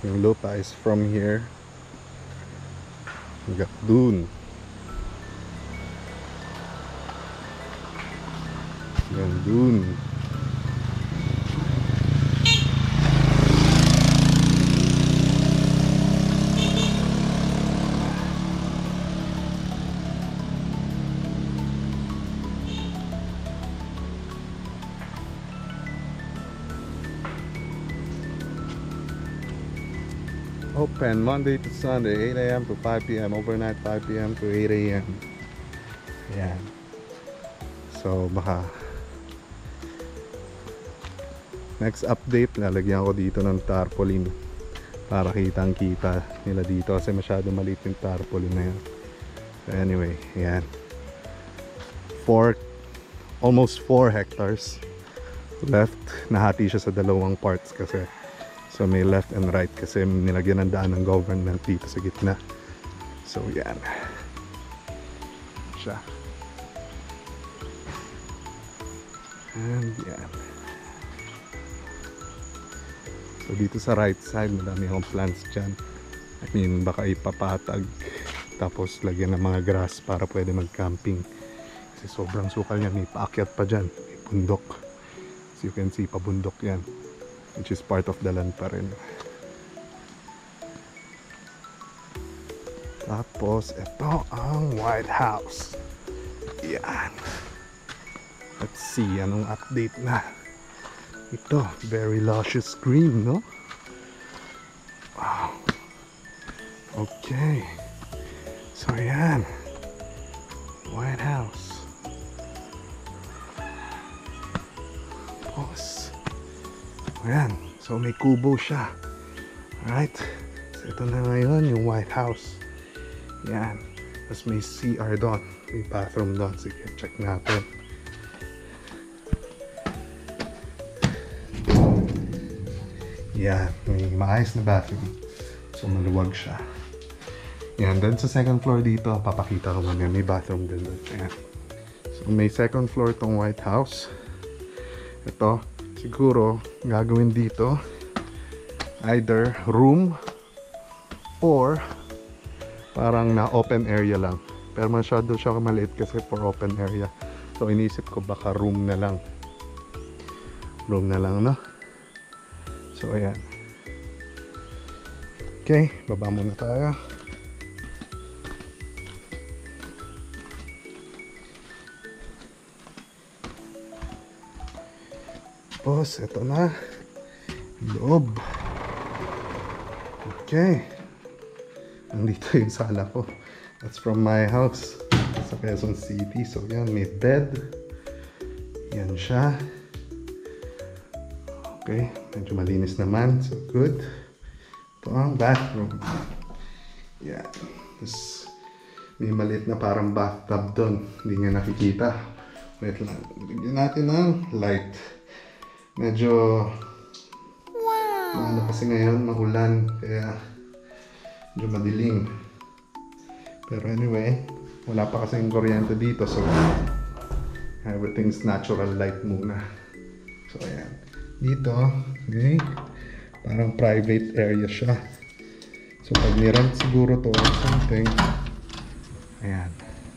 Yung lupa is from here hanggang dun. Hanggang dun. Open Monday to Sunday, 8 a.m. to 5 p.m. Overnight 5 p.m. to 8 a.m. Yan. So baka next update, lalagyan ko dito ng tarpaulin para kitang kita nila dito kasi masyado maliit yung tarpaulin na yan. So anyway, yan. Almost 4 hectares left. Nahati siya sa dalawang parts kasi. So may left and right kasi nilagyan ng daan ng government dito sa gitna. So yan siya. And yan. So dito sa right side madami akong plants dyan. I mean baka ipapatag tapos lagyan ng mga grass para pwede mag camping. Kasi sobrang sukal niya. May paakyat pa dyan. May bundok. As you can see pabundok yan, which is part of the land pa rin. Tapos ito ang White House. Yan. Let's see anong update na. Ito, very luscious green, no? Wow. Okay. So yan, White House. Tapos ayan, so may kubo siya. Alright, so ito na ngayon yung White House. Yan, tapos may CR doon, may bathroom doon. Sige, check natin. Yan, may maayos na bathroom. So maluwag siya. Yan, then sa second floor dito, papakita ko muna, may bathroom din doon. Ayan. So may second floor tong White House. Ito, siguro gagawin dito either room or parang na open area lang, pero masyado siya maliit kasi for open area. So inisip ko baka room na lang, no? So ayan. Okay, baba muna tayo. Tapos ito na loob. Okay, nandito yung sala ko. That's from my house sa Quezon City. So yan, may bed. Yan siya. Okay, medyo malinis naman. So good. Ito ang bathroom. Yan. Tapos may maliit na parang bathtub doon. Hindi nga nakikita. Wait lang. Bigyan natin ng light. Medyo ano kasi ngayon magulan kaya medyo madilim. Pero anyway, wala pa kasi yung kuryente dito, so everything's natural light muna. So ayan, dito okay, parang private area siya. So pag nirent siguro to or something, ayan,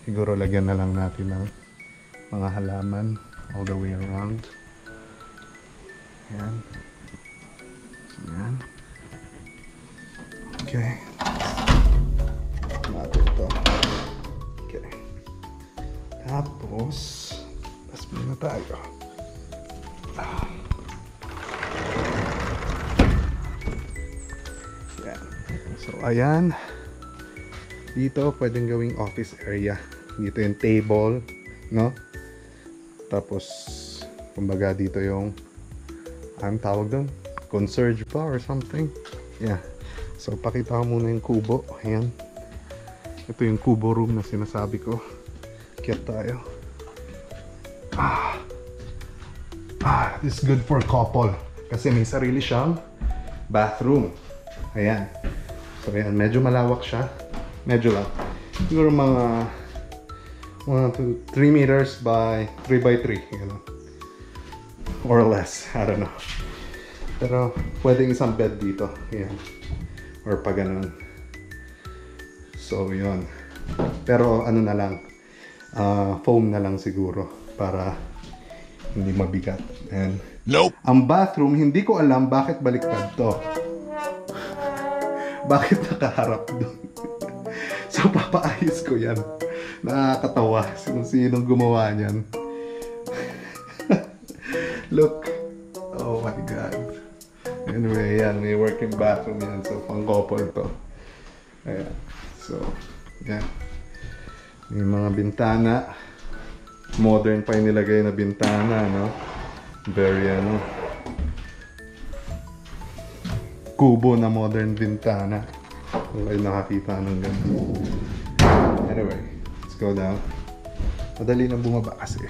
siguro lagyan na lang natin ng mga halaman all the way around. Ayan. Ayan. Okay. Natin ito. Okay. Tapos, tas muna tayo. Ayan. So, ayan. Dito, pwedeng gawing office area. Dito yung table, no? Tapos, kumbaga dito yung ang tawag doon, concierge pa or something. Yeah. So pakita ko muna yung kubo. Ayan. Ito yung kubo room na sinasabi ko. Kaya tayo. This is good for couple. Kasi may sarili siyang bathroom. Ayan. So ayan, medyo malawak siya. Medyo lang. Siguro mga 1 to 3 meters by 3 by 3. Or less, I don't know. Pero pwedeng isang bed dito. Yan. Or pa ganun. So, yun. Pero ano na lang. Foam na lang siguro. Para hindi mabigat. And Nope. ang bathroom, hindi ko alam bakit baliktad to. Bakit nakaharap doon? So, papaayos ko yan. Nakakatawa. Sinong gumawa niyan. Look. Oh my God. Anyway, yan. May working bathroom yan. So, pang-couple to. Ayan. So, yan. May mga bintana. Modern pa yung nilagay na bintana, no? Very, kubo na modern bintana. Kung kayo nakakita ng ganun. Anyway, let's go down. Madali na bumaba kasi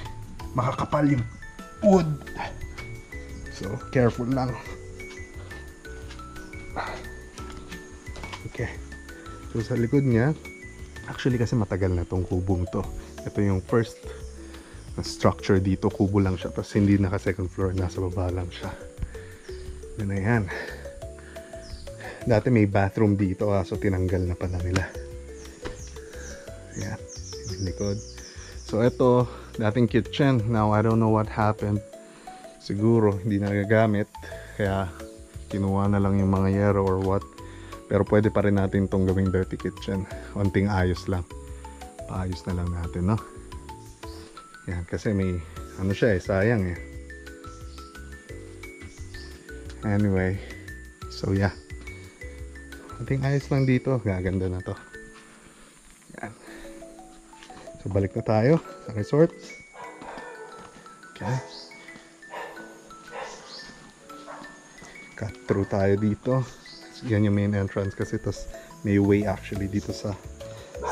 makakapal yung wood. So, careful lang. Okay. So, sa likod niya, actually kasi matagal na tong kubong to. Ito yung first na structure dito. Kubo lang siya. Tapos hindi naka second floor. Nasa baba lang siya. Yan na yan. Dati may bathroom dito. So, tinanggal na pala nila. Yan. Yung likod. So, ito, dating kitchen. Now, I don't know what happened. Siguro, hindi na nagagamit. Kaya, kinuha na lang yung mga yero or what. Pero pwede pa rin natin itong gawing dirty kitchen. Konting ayos lang. Paayos na lang natin, no? Yan, kasi may, siya sayang eh. Anyway, so yeah. Konting ayos lang dito. Gaganda na to. Yan. So, balik na tayo sa resort. Okay. Cut through tayo dito. Yan yung main entrance kasi tos may way actually dito sa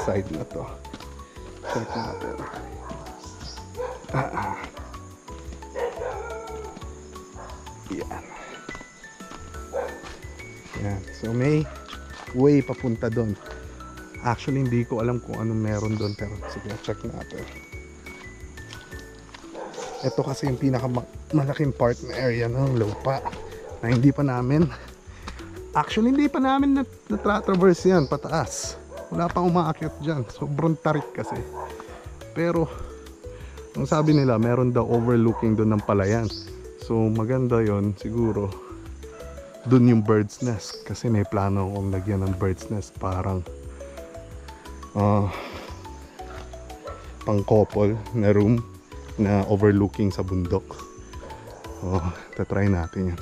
side na to. Check natin. Yan. Yan. So may way papunta doon. Actually hindi ko alam kung anong meron doon pero sige check natin. Ito kasi yung pinakamalaking part na area ng lupa na hindi pa namin na-traverse yan pataas. Wala pang umaakyat dyan. Sobrang tarik kasi. Pero ang sabi nila meron daw overlooking doon ng palayan. So maganda yon siguro. Doon yung bird's nest. Kasi may plano akong lagyan ng bird's nest. Parang pang couple na room na overlooking sa bundok. Tatry natin yan.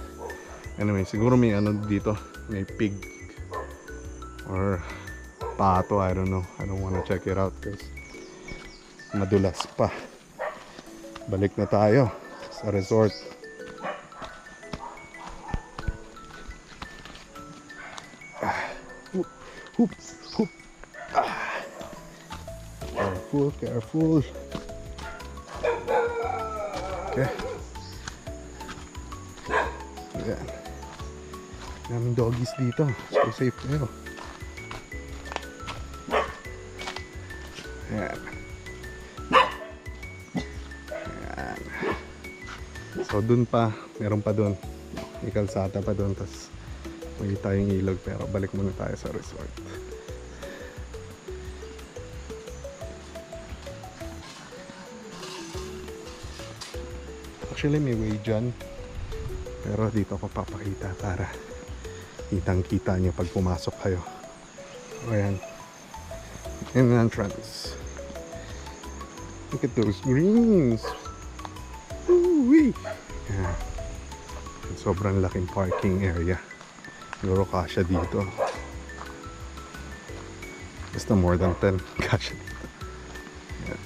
Anyway, siguro may dito. May pig or pato, I don't know. I don't wanna check it out because madulas pa. Balik na tayo sa resort. Hoop, hoop. Careful, careful. Okay. Ayan. Daming doggies dito. So safe kayo. Ayan. Ayan. So dun pa, meron pa dun. May kalsata pa dun. Tapos may tayong ilog. Pero balik muna tayo sa resort. Actually may way dyan. Pero dito ako papakita para kitang-kita nyo pag pumasok kayo. Ayan. An entrance. Look at those greens. Woo-wee. Ayan. Sobrang laking parking area. Siguro kasya dito. Basta more than 10 kasya dito. Ayan.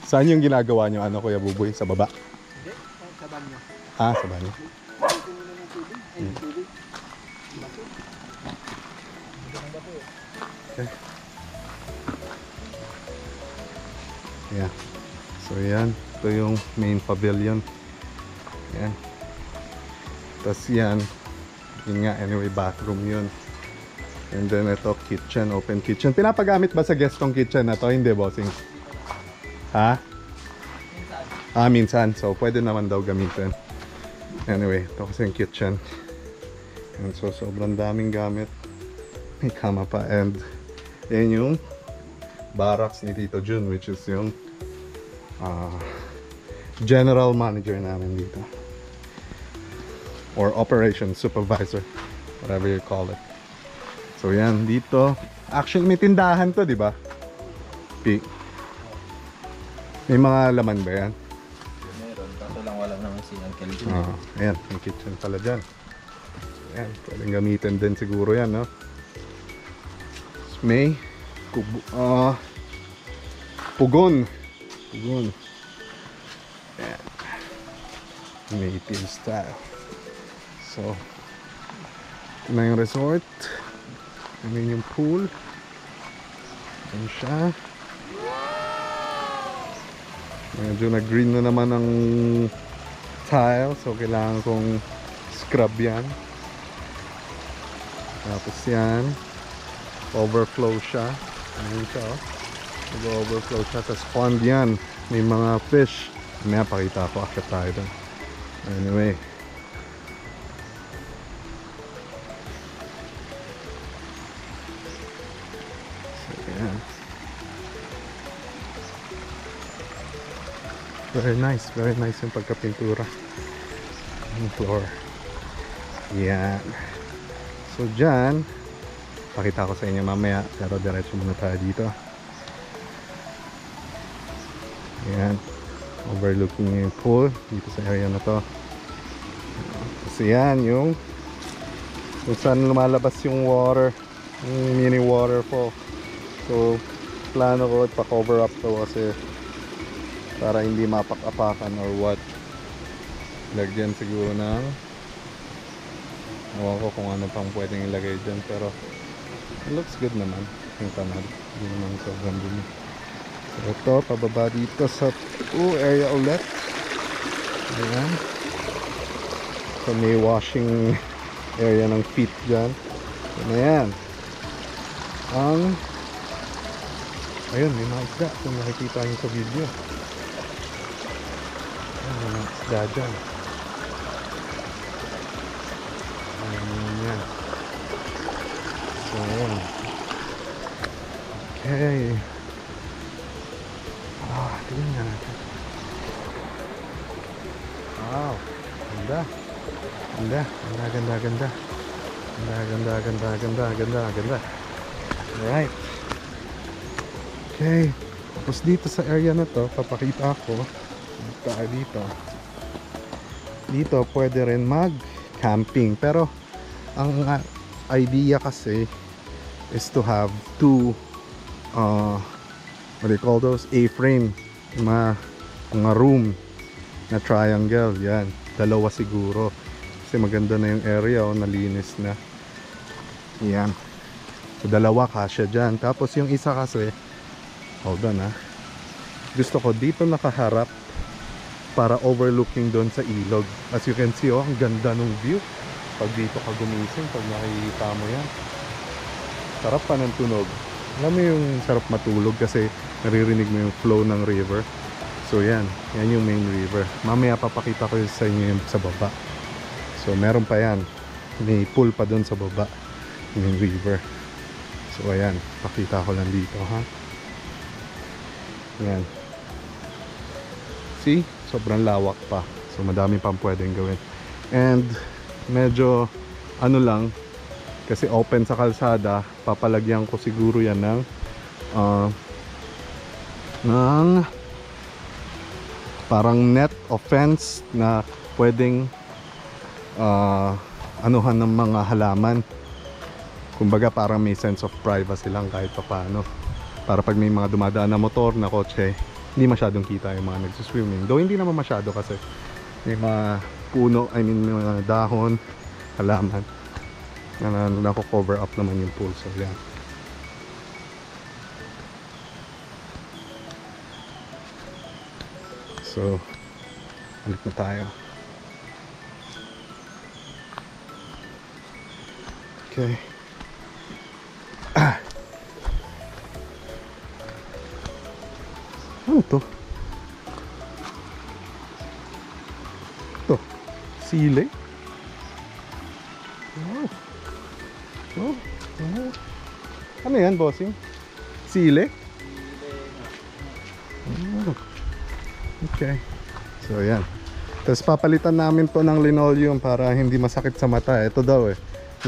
Saan yung ginagawa nyo, Kuya Buboy? Sa baba? Hindi, sa banyo. Ah, sa banyo. Okay. Yeah. So yan, ito yung main pavilion. Yan. Tapos yan, yun nga, anyway, bathroom yun. And then ito, kitchen, open kitchen. Pinapagamit ba sa guest tong kitchen na to? Hindi, bossing. Ha? Minsan. So, pwede naman daw gamitin. Anyway, ito kasi yung kitchen. And so, sobrang daming gamit. May kama pa. And, yan yung barracks ni Tito Jun, which is yung general manager namin dito. Or operation supervisor. Whatever you call it. So, yan. Dito. Actually, may tindahan to, di ba? May mga laman ba yan? Meron, kaso lang wala naman si Uncle Jun. Ayan, may kitchen pala dyan. Ayan, pwedeng gamitin din siguro yan, no? May pugon. Ayan. Native style. So, ito na yung resort. Ayan yung pool. Ayan siya. Medyo na-green na naman ang tile, so kailangan kong scrub yan. Tapos yan, overflow siya. Ayan siya, oh. Nag-overflow siya. Tapos pond yan, may mga fish. May pakita ko, akit tayo doon. Anyway. So yan. Very nice yung pagkapintura ng floor. Yan. So dyan, pakita ko sa inyo mamaya, pero diretso muna tayo dito. Yan. Overlooking yung pool dito sa area na to. Kasi yan yung kung saan lumalabas yung water, yung mini waterfall. So plano ko pa-cover up to kasi para hindi mapak-apakan or what. Lagyan siguro ng ewan ko kung ano pang pwedeng ilagay dyan, pero it looks good naman yung kanal. Hindi naman sobrang dumi. So ito, pababa dito sa area ulit. Ayan. So may washing area ng feet dyan. So na yan. Ayun, may mga isda kung nakikita nyo sa video. Mga isda dyan. Ayan. So ayan. Okay. Tingnan nga natin. Wow. Ganda. Ganda. Alright. Okay. Tapos dito sa area na to, papakita ko. Dito. Dito pwede rin mag-camping. Pero ang idea kasi is to have two what do you call those? A-frame. Mga room na triangle. Yan. Dalawa siguro. Kasi maganda na yung area. Nalinis na. Yan. So dalawa kasya dyan. Tapos yung isa kasi, hold on ha. Gusto ko dito nakaharap para overlooking doon sa ilog. As you can see, ang ganda ng view. Pag dito ka gumising, pag nakikita mo yan. Sarap pa ng tunog. Alam mo yung sarap matulog kasi naririnig mo yung flow ng river. So yan yung main river. Mamaya papakita ko sa inyo yung sa baba. So meron pa yan. May pool pa doon sa baba. Yung river. So ayan, pakita ko lang dito ha. Yan. See? Sobrang lawak pa. So madami pang pwedeng gawin. And medyo ano lang, kasi open sa kalsada, papalagyan ko siguro yan ng parang net of fence na pwedeng anuhan ng mga halaman. Kumbaga parang may sense of privacy lang kahit pa paano. Para pag may mga dumadaan na motor, na kotse, hindi masyadong kita yung mga nagsiswimming. Though hindi naman masyado kasi may mga puno, may mga dahon, halaman na nako-cover up naman yung pool. So yan. So balik na tayo. Okay. Ano to? Sili. Oh. Oh. Oh. Ano yan, bossing? Sili? Oh. Okay. So yan. Tapos papalitan namin to ng linoleum para hindi masakit sa mata. Ito daw eh.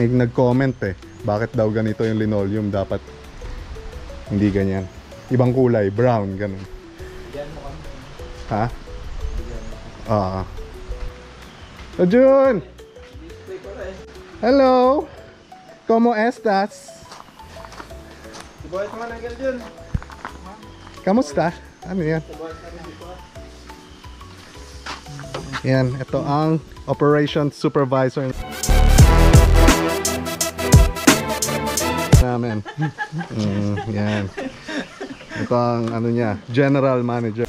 May nag-comment eh. Bakit daw ganito yung linoleum? Dapat hindi ganyan. Ibang kulay, brown, ganun. Ha? Ah. Jun! Hello! ¿Cómo estás? Kamusta? Ano yan? Yan, ito ang Operations Supervisor namin. Yan. Ito ang ano niya, General Manager.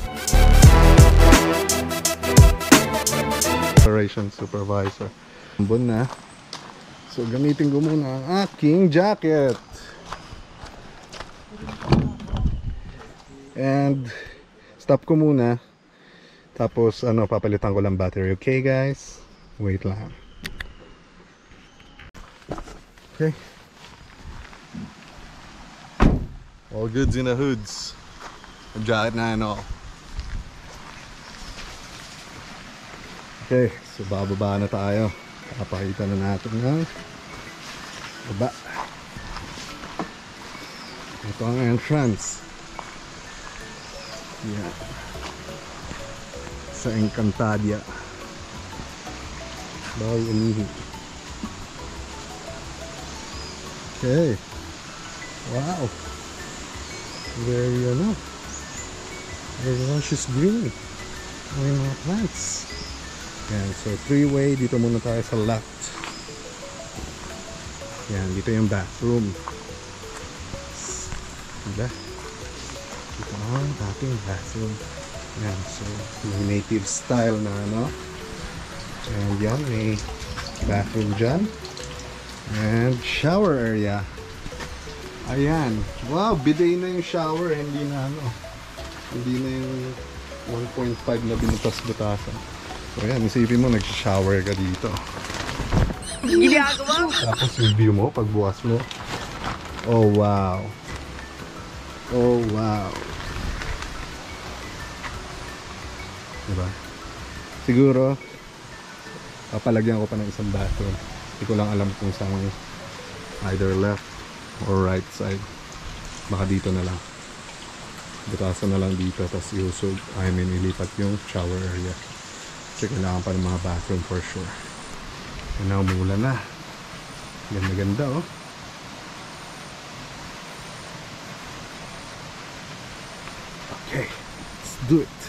Operations Supervisor. Ambon na. So gamitin ko muna ang aking jacket. And stop ko muna. Tapos ano, papalitan ko lang battery. Okay guys? Wait lang. Okay. All goods in the hoods. Ang jacket na ano. Okay, so bababa na tayo. Papakita na natin ng baba. Ito ang entrance. Yeah. Sa Encantadia. Bawal umihi. Okay. Wow. Very ano. Very luscious green. May mga plants. Yan, so three-way. Dito muna tayo sa left. Yan, dito yung bathroom. Diba? Dito ang ating bathroom. Yan, so may native style na ano. And yan, may bathroom dyan. And shower area. Ayan. Wow, bidet na yung shower. Hindi na ano. Hindi na yung 1.5 na binutas-butasan. So ayan, isipin mo, nag-shower ka dito. Tapos yung view mo, pagbukas mo. Oh wow. Oh wow. Diba? Siguro papalagyan ko pa ng isang bathroom. Hindi ko lang alam kung saan, either left or right side. Baka dito na lang. Butasan na lang dito, tapos iusog, ilipat yung shower area. Kasi kailangan pa ng mga bathroom for sure. And now umulan na. Ganda ganda oh. Okay, let's do it.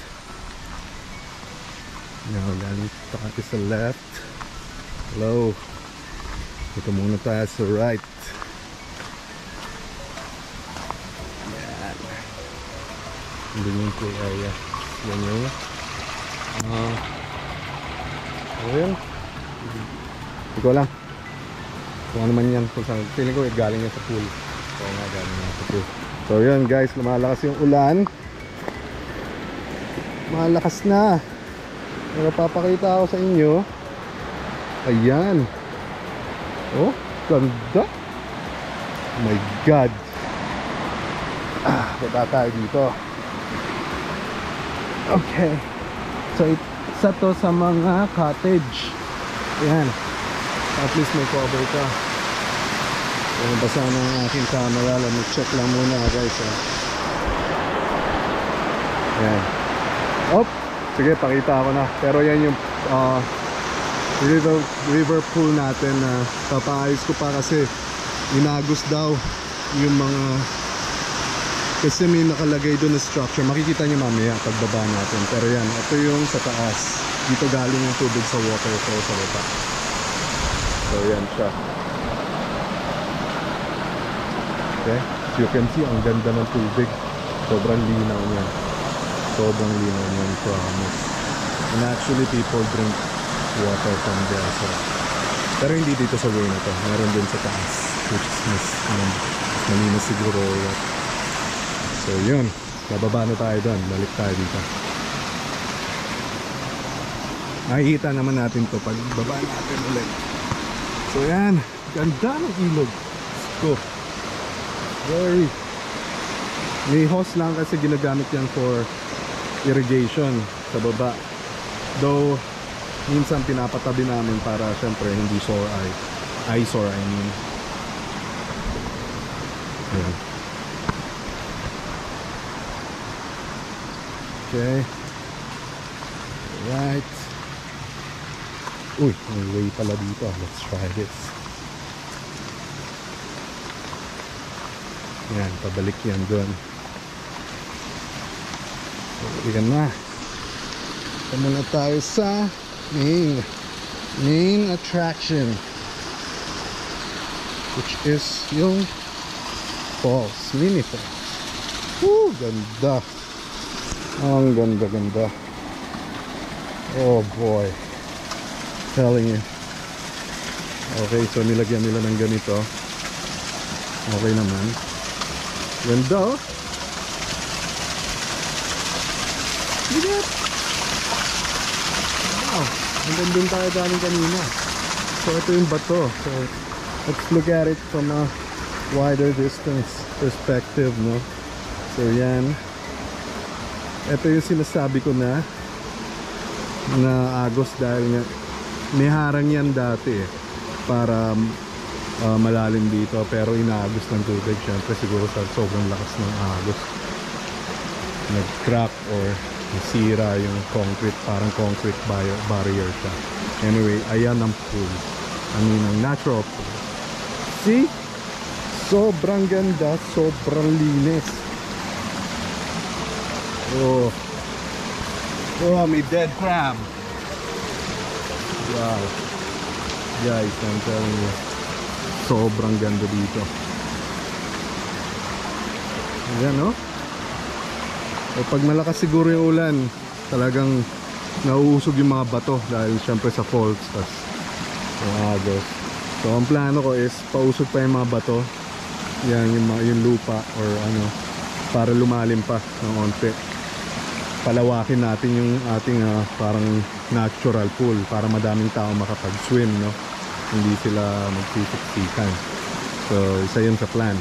Now galing tayo sa left. Hello. Ito muna tayo sa right. Yan. Hindi yung play area. Yan yung ayun. Hindi ko alam kung ano man yan. Kung saan, feeling ko galing yan sa pool. So nga, galing yan sa pool. So yun guys, lumalakas yung ulan. Malakas na. Pero papakita ako sa inyo. Ayan. Oh, ganda. Oh my God. Baba tayo dito. Okay. So isa to sa mga cottage. Ayan. At least may cover ka. So nabasa na ang aking camera. Let me check lang muna guys. Ayan. Oh, sige, pakita ako na. Pero yan yung river pool natin na papaayos ko pa kasi inagos daw yung mga, kasi may nakalagay doon na structure. Makikita nyo mamaya pagbaba natin. Pero yan, ito yung sa taas. Dito galing yung tubig sa waterfall sa baba. So yan siya. Okay, so you can see ang ganda ng tubig. Sobrang linaw niya. Sobrang linaw niya, promise. And actually people drink water from there. So, pero hindi dito sa way na to. Meron din sa taas, which is mas malinis siguro. So yun, bababa na tayo doon. Balik tayo dito. Makikita naman natin to pag baba natin ulit. So yan, ganda ng ilog. Let's go. Very. May hose lang kasi ginagamit yan for irrigation sa baba. Though minsan pinapatabi namin para syempre hindi sore eyesore I mean. Ayan. Okay. Right. Uy, may way pala dito. Let's try this. Yan, pabalik yan doon. So, yan na. Ito muna tayo sa main attraction, which is yung falls, mini falls. Woo, ganda. Ang ganda. Oh boy, telling you. Okay, so nilagyan nila ng ganito. Okay naman. Ganda oh. Look at that. Wow, hanggang dun tayo galing kanina. So ito yung bato. So let's look at it from a wider distance perspective, no? So yan. Ito yung sinasabi ko na agos dahil nga may harang yan dati para malalim dito, pero inaagos ng tubig syempre siguro sa sobrang lakas ng agos nag-crack or nasira yung concrete, parang concrete barrier siya. Anyway, ayan ang pool, I mean ang natural pool. See? Sobrang ganda, sobrang linis. Oh, may dead crab. Wow, guys, I'm telling you, sobrang ganda dito. Ayan, no? O pag malakas siguro yung ulan, talagang nauusog yung mga bato dahil syempre sa faults, tas yung agos. So ang plano ko is pausog pa yung mga bato, yan yung lupa or ano, para lumalim pa ng onte. Palawakin natin yung ating parang natural pool para madaming tao makapag-swim, no? Hindi sila magsisiksikan. So isa yun sa plan.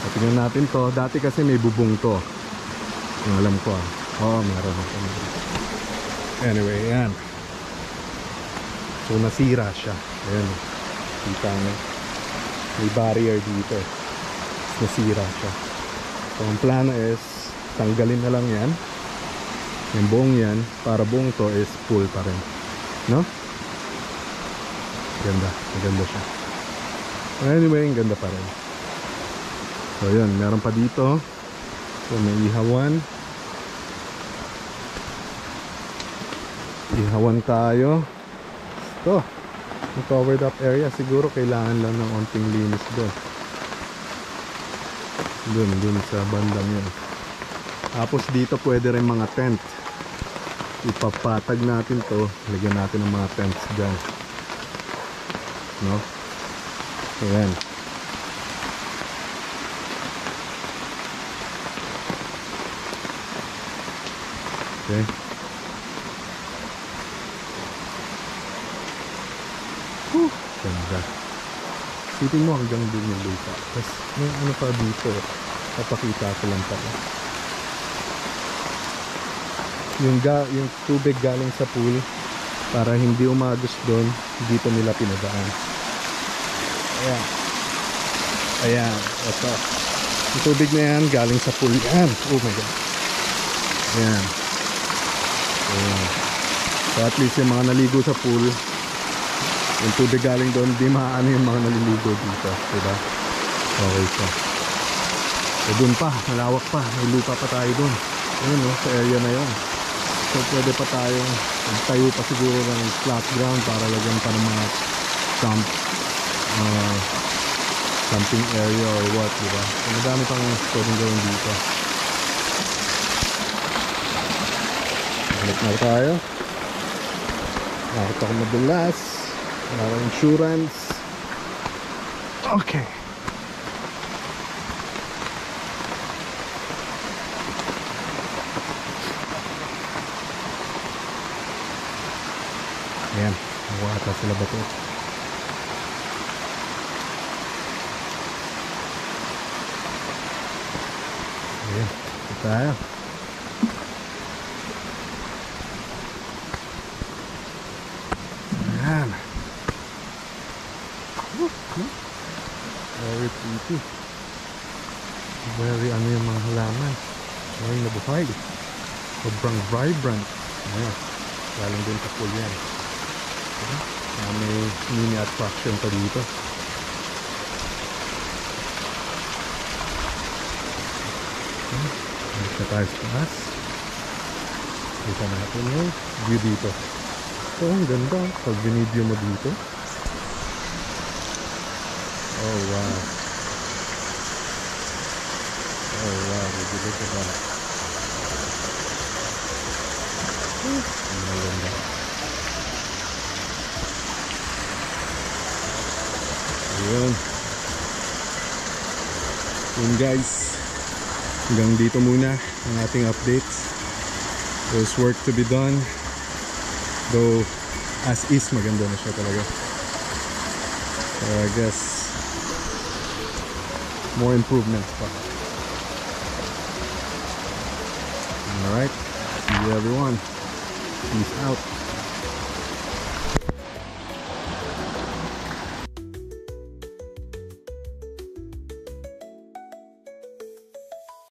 At tingnan natin to. Dati kasi may bubong to, yung alam ko oo, meron ako. Anyway, yan. So nasira siya. Ayan, kita nyo, may barrier dito. Nasira siya. So ang plano is tanggalin na lang yan, yung buong yan, para buong to is full pa rin, no? Ganda, maganda siya. Anyway, ang ganda pa rin. So yun, meron pa dito. So may ihawan tayo. Ito, yung covered up area, siguro kailangan lang ng onting linis dun sa bandang yun. Tapos dito pwede rin mga tent. Ipapatag natin to, lagyan natin ng mga tents dyan, no? Ayan. Okay. Ganda. Siting mo hanggang dun yung lupa. Tapos may ano pa dito, papakita ko lang pala. Yung tubig galing sa pool, para hindi umagos doon, dito nila pinadaan. Ayan, ito. Yung tubig na yan galing sa pool yan. Oh my god. Ayan. So at least yung mga naligo sa pool, yung tubig galing doon, di maano yung mga naliligo dito, diba? Okay siya. So dun pa, malawak pa, may lupa pa tayo dun. Ayun, no, sa area na yun. So pwede pa tayong tayo pa siguro ng flat ground para lagyan pa ng mga camping area or what, diba? So madami pang pwedeng gawin dito. Balik na tayo. Nakita ko madulas. Wala insurance. Okay. Ayan, nakuha sila bato. Ayan, ito tayo. Ayan. Very pretty. Very ano yung mga halaman. Very nabuhay. Sobrang vibrant. Ayan. Galing din sa pool yan. May mini attraction pa dito. Balik na tayo sa taas. Kita natin yung view dito. So, ang ganda pag binideo mo dito. Oh wow. Oh wow, would you look at that? Ang ganda. Ayun. Yun guys. Hanggang dito muna ang ating updates. There's work to be done. Though as is maganda na siya talaga. So I guess more improvements pa. Alright. See you everyone. Peace out.